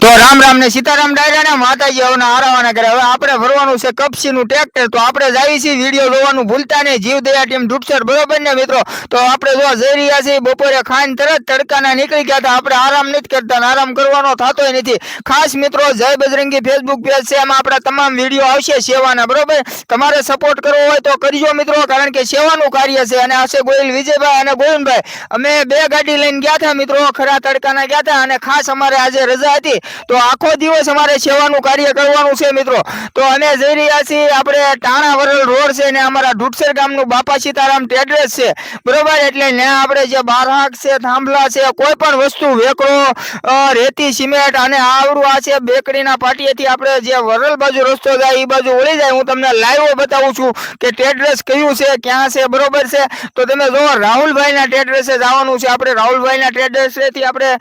તો રામ રામ ને સીતારામ ડાયરા ને માતાજી હવે આરાવાના કરે। હવે આપણે ભરવાનું છે કપસી નું ટ્રેક્ટર। તો આપણે જાવી છીએ વિડીયો જોવાનું ભૂલતા નહીં। જીવદયા ટીમ ડૂબસર બરોબર ને મિત્રો। તો આપણે જો જઈ રહ્યા છીએ બપોરે ખાઈને તરત તડકાના નીકળી ગયા હતા। આપણે આરામ નથી કરતા, આરામ કરવાનો થતોય નથી। ખાસ મિત્રો જય બજરંગી ફેસબુક પેજ છે, એમાં આપણા તમામ વિડીયો આવશે સેવાના બરોબર। તમારે સપોર્ટ કરવો હોય તો કરજો મિત્રો, કારણ કે સેવાનું કાર્ય છે। અને આ છે ગોહિલ વિજયભાઈ અને ગોવિંદભાઈ। અમે બે ગાડી લઈને ગયા હતા મિત્રો, ખરા તડકાના ગયા હતા। અને ખાસ અમારે આજે રજા હતી, તો આખો દિવસ અમારે સેવાનું કાર્ય કરવાનું છે મિત્રો। તો અમે જઈ રહ્યા છીએ આપણે ટાણા વરલ રોડ છે ને અમારા ઢૂઢસર ગામનું બાપા સીતારામ ટ્રેડર્સ છે બરોબર। એટલે ત્યાં આપણે જે બારહાક છે, થાંભલા છે, કોઈ પણ વસ્તુ વેકડો, રેતી, સિમેન્ટ અને આવડું આ છે બેકડીના પાટીએથી આપણે જે વરલ બાજુ રસ્તો જાય એ બાજુ વળી જાય। હું તમને લાઈવ બતાવું છું કે ટ્રેડર્સ કયું છે, ક્યાં છે બરોબર છે। તો તમે જો રાહુલભાઈના ટ્રેડર્સે જવાનું છે આપણે। રાહુલભાઈના ટ્રેડર્સથી આપણે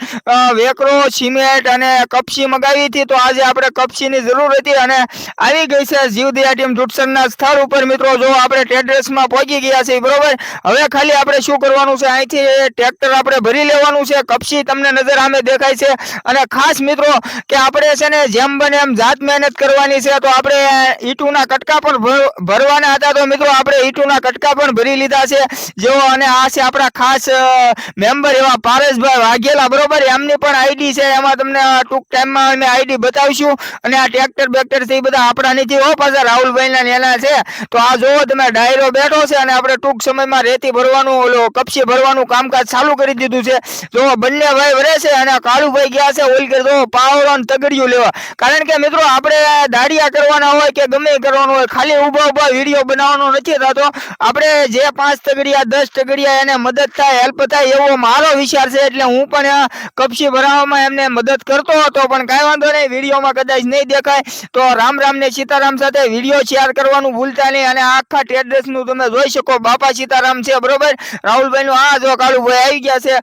વેકડો, સિમેન્ટ અને કપસી મગાવી હતી। તો આજે આપણે કપસીની જરૂર હતી અને આવી ગઈ છે જીવદયા ટીમ ઢૂઢસરના સ્થળ ઉપર મિત્રો। જો આપણે ટ્રેડર્સમાં પહોંચી ગયા છે બરોબર। હવે ખાલી આપણે શું કરવાનું છે, અહીંથી ટ્રેક્ટર આપણે ભરી લેવાનું છે। કપસી તમને નજર સામે દેખાય છે। અને ખાસ મિત્રો કે આપણે છે ને જેમ બને એમ જાત મહેનત કરવાની છે। તો આપણે ઈંટુના કટકા પણ ભરવાના હતા, તો મિત્રો આપણે ઈંટુના કટકા પણ ભરી લીધા છે જેવો। અને આ છે આપણા ખાસ મેમ્બર એવા પારેશભાઈ વાઘેલા બરોબર, એમની પણ આઈડી છે, એમાં તમને ટૂંક ટાઈમમાં અમે આઈડી બતાવીશું। અને આ ટ્રેક્ટર બેક્ટર થી બધા આપણા નથી હો, પાછા રાહુલભાઈના નેના છે। તો આ જોવો તમે ડાયરો બેઠો છે અને આપણે ટૂંક સમયમાં રેતી ભરવાનું, ઓલો કપસી ભરવાનું કામકાજ ચાલુ કરી દીધું છે। જો બંને ભાઈ વરે છે અને કાળુભાઈ ગયા છે ઓલગર જો પાવડો ને તગડિયું લેવા। કારણ કે મિત્રો આપણે દાડિયા કરવાના હોય કે ગમે કરવાનું હોય, ખાલી ઊભા ઊભા વિડીયો બનાવવાનો નથી થતો। આપણે જે 5 તગડિયા 10 તગડિયા એને મદદ થાય, હેલ્પ થાય એવો મારો વિચાર છે। એટલે હું પણ કપસી ભરાવવામાં એમને મદદ કરતો હતો, પણ કાંઈ વાંધો નહીં, વિડીયોમાં કદાચ નહીં દેખાય તો રામ રામ ને સીતારામ સાથે વિડીયો શેર કરવાનું ભૂલતા નહીં। અને આખા ટ્રેડર્સનું તમે જોઈ શકો, બાપા સીતારામ છે બરોબર। રાહુલભાઈનું આ જો કાળુભાઈ આવી ગયા છે,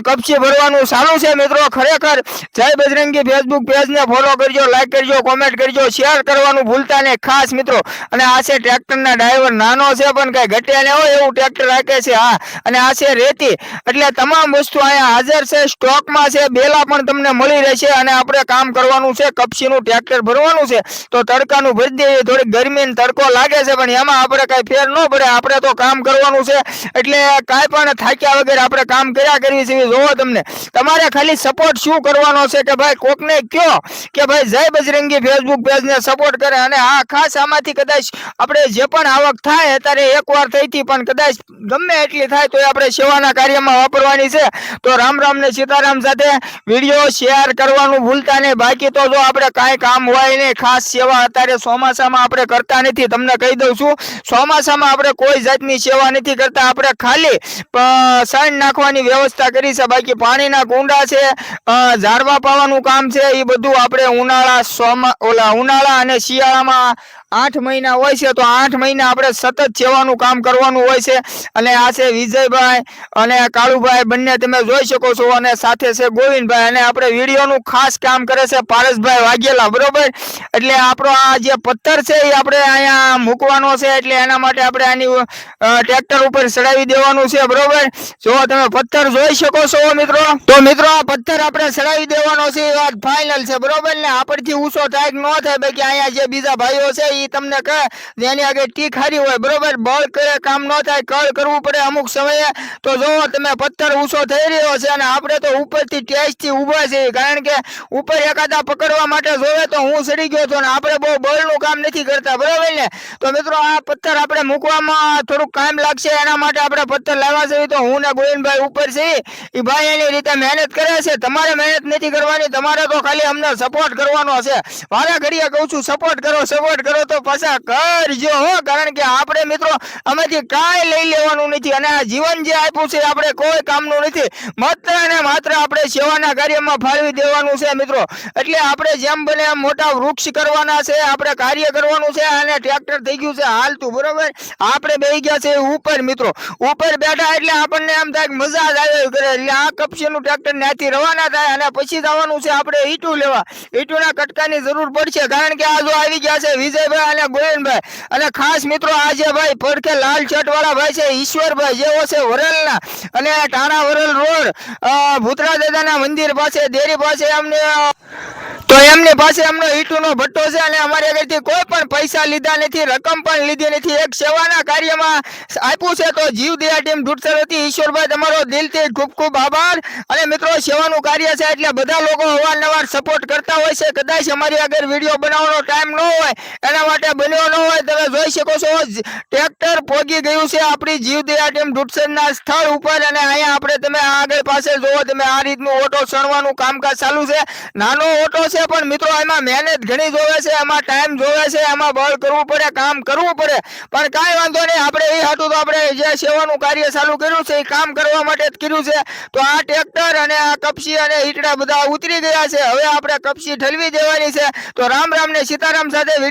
કપસી ભરવાનું ચાલુ છે મિત્રો। ખરેખર જય બજરંગી ફેસબુક પેજને ફોલો કરજો, લાઈક કરજો, કોમેન્ટ કરજો, શેર કરવાનું ભૂલતા નહીં ખાસ મિત્રો। અને આ છે ટ્રેક્ટરના ડ્રાઈવર, નાનો છે પણ કઈ ઘટ્યા ને હોય એવું ટ્રેક્ટર રાખે છે। હા, અને આ છે રેતી, એટલે તમામ વસ્તુ અહીંયા હાજર છે, સ્ટોકમાં છે, બેલા પણ તમને મળી રહેશે। અને આપણે કામ કરવાનું છે, કપસીનું ટ્રેક્ટર ભરવાનું છે। તો તડકાનું ભરી દઈએ, થોડી ગરમી ને તડકો લાગે છે પણ એમાં આપણે કઈ ફેર ન પડે, આપણે તો કામ કરવાનું છે। એટલે કાંઈ પણ થાક્યા વગર આપણે કામ કર્યા કરવી છે। જોવો તમને, તમારે ખાલી સપોર્ટ શું કરવાનો છે કે ભાઈ કોકને કયો કે ભાઈ જય બજરંગી ફેસબુક પેજને સપોર્ટ કરે। અને હા ખાસ આમાંથી કદાચ આપણે જે પણ આવક થાય, અત્યારે એકવાર થઈ હતી પણ કદાચ ગમે એટલી થાય તો આપણે સેવાના કાર્યમાં વાપરવાની છે। તો રામ રામ ને સીતારામ સાથે વિડીયો શેર કરવાનું ભૂલતા નહીં। બાકી તો જો આપણે કાંઈ કામ હોય નહીં, ખાસ સેવા અત્યારે ચોમાસામાં આપણે કરતા નથી, તમને કહી દઉં છું। ચોમાસામાં આપણે કોઈ જાતની સેવા નથી કરતા, આપણે ખાલી સણ નાખવાની વ્યવસ્થા કરી છે। બાકી પાણીના કુંડા છે, ઝાડવા પાવાનું કામ છે, એ બધું આપણે ઉનાળા અને શિયાળામાં 8 મહિના હોય છે, તો 8 મહિના આપણે સતત સેવાનું કામ કરવાનું હોય છે। અને આ છે વિજયભાઈ અને કાળુભાઈ, બંને તમે જોઈ શકો છો। અને સાથે છે ગોવિંદભાઈ, અને આપણે વિડીયોનું ખાસ કામ કરે છે પારેશભાઈ વાઘેલા બરોબર। એટલે આપણો આ જે પથ્થર છે એ આપણે અહીંયા મૂકવાનો છે, એટલે એના માટે આપણે આની ટ્રેક્ટર ઉપર ચડાવી દેવાનું છે બરોબર। જો તમે પથ્થર જોઈ શકો છો મિત્રો। તો મિત્રો આ પથ્થર આપણે ચડાવી દેવાનો છે, એ વાત ફાઇનલ છે બરોબર ને। આપણથી ઊંચો થાય ન થાય, બાકી અહીંયા જે બીજા ભાઈઓ છે એ તમને કહે જેની આગળ ટીક હારી હોય બરોબર, બળ કરે કામ ન થાય, કળ કરવું પડે અમુક સમયે। તો જો તમે પથ્થર ઊંચો થઈ રહ્યો છે અને આપણે તો ઉપરથી ટેસ્ટથી ઊભા છે, કારણ કે ઉપર એકાદા પકડવા માટે જોવે તો હું ચડી ગયો હતો ને આપણે બહુ બળનું કામ નથી કરતા બરોબર ને। તો મિત્રો આ પથ્થર આપણે મૂકવામાં થોડુંક ટાઈમ લાગશે, એના માટે આપણે પથ્થર લાવવા છે। તો હું ને ગોવિંદભાઈ ઉપર છે, એ ભાઈ એની રીતે મહેનત કરે છે। તમારે મહેનત નથી કરવાની, તમારે તો ખાલી અમને સપોર્ટ કરવાનો છે। વારે ઘડીએ કહું છું સપોર્ટ કરો તો પાછા કરજો હો, કારણ કે આપણે મિત્રો આમાંથી કાંઈ લઈ લેવાનું નથી। અને આ જીવન જે આપ્યું છે આપણે કોઈ કામનું નથી, માત્ર ને માત્ર આપણે સેવાના કાર્યમાં ફાળવી દેવાનું છે મિત્રો। એટલે આપણે જેમ બને એમ મોટા વૃક્ષ કરવાના છે, આપણે કાર્ય કરવાનું છે। અને ટ્રેક્ટર થઈ ગયું છે હાલતું બરોબર, આપણે બેસી ગયા છે ઉપર મિત્રો। ઉપર બેઠા એટલે આપણને એમ થાય મજા જ આવે કરે। એટલે આ કપસીનું ટ્રેક્ટર ત્યાંથી રવાના થાય અને પછી જવાનું છે આપણે ઈંટું લેવા। ઈંટુના કટકાની જરૂર પડશે, કારણ કે આ જો આવી ગયા છે વિજયભાઈ અને ગોવિંદભાઈ। અને ખાસ મિત્રો આ જે ભાઈ પડખે લાલ શર્ટ વાળા ભાઈ છે ઈશ્વરભાઈ, જેવો છે વરલના, અને ટાણા વરલ રોડ ભૂતરા દાદાના મંદિર પાસે, ડેરી પાસે, અમને તો એમની પાસે એમનો ઈંટનો ભટ્ટો છે અને અમારી આગળથી કોઈ પણ પૈસા લીધા નથી, રકમ પણ લીધી નથી, એક સેવાના કાર્યમાં આપ્યું છે. તો જીવદયા ટીમ ઢૂંઢસર હતી. ઈશ્વરભાઈ તમારો દિલથી ખૂબ ખૂબ આભાર. અને મિત્રો સેવાનું કાર્ય છે એટલે બધા લોકો અવારનવાર સપોર્ટ કરતા હોય છે. કદાચ અમારી આગળ વિડીયો બનાવવાનો ટાઈમ ન હોય એના માટે બન્યો ન હોય. તમે જોઈ શકો છો ટ્રેક્ટર પોગી ગયું છે આપણી જીવદયા ટીમ ઢૂંઢસરના સ્થળ ઉપર અને અહીંયા આપણે તમે આગળ પાસે જોવો તમે આ રીતનું ઓટો સણવાનું કામકાજ ચાલુ છે. નાનો ઓટો છે પણ મિત્રો એમાં મહેનત ઘણી જોવે છે, એમાં ટાઈમ જોવે છે, એમાં બળ કરવું પડે, કામ કરવું પડે. પણ કાંઈ વાંધો નહીં, આપણે એ હતું તો આપણે જે સેવાનું કાર્ય ચાલુ કર્યું છે એ કામ કરવા માટે જ કર્યું છે. તો આ ટ્રેક્ટર અને આ કપસી અને ઈટડા બધા ઉતરી ગયા છે. હવે આપણે કપસી ઠલવી દેવાની છે. તો રામ રામ ને સીતારામ સાથે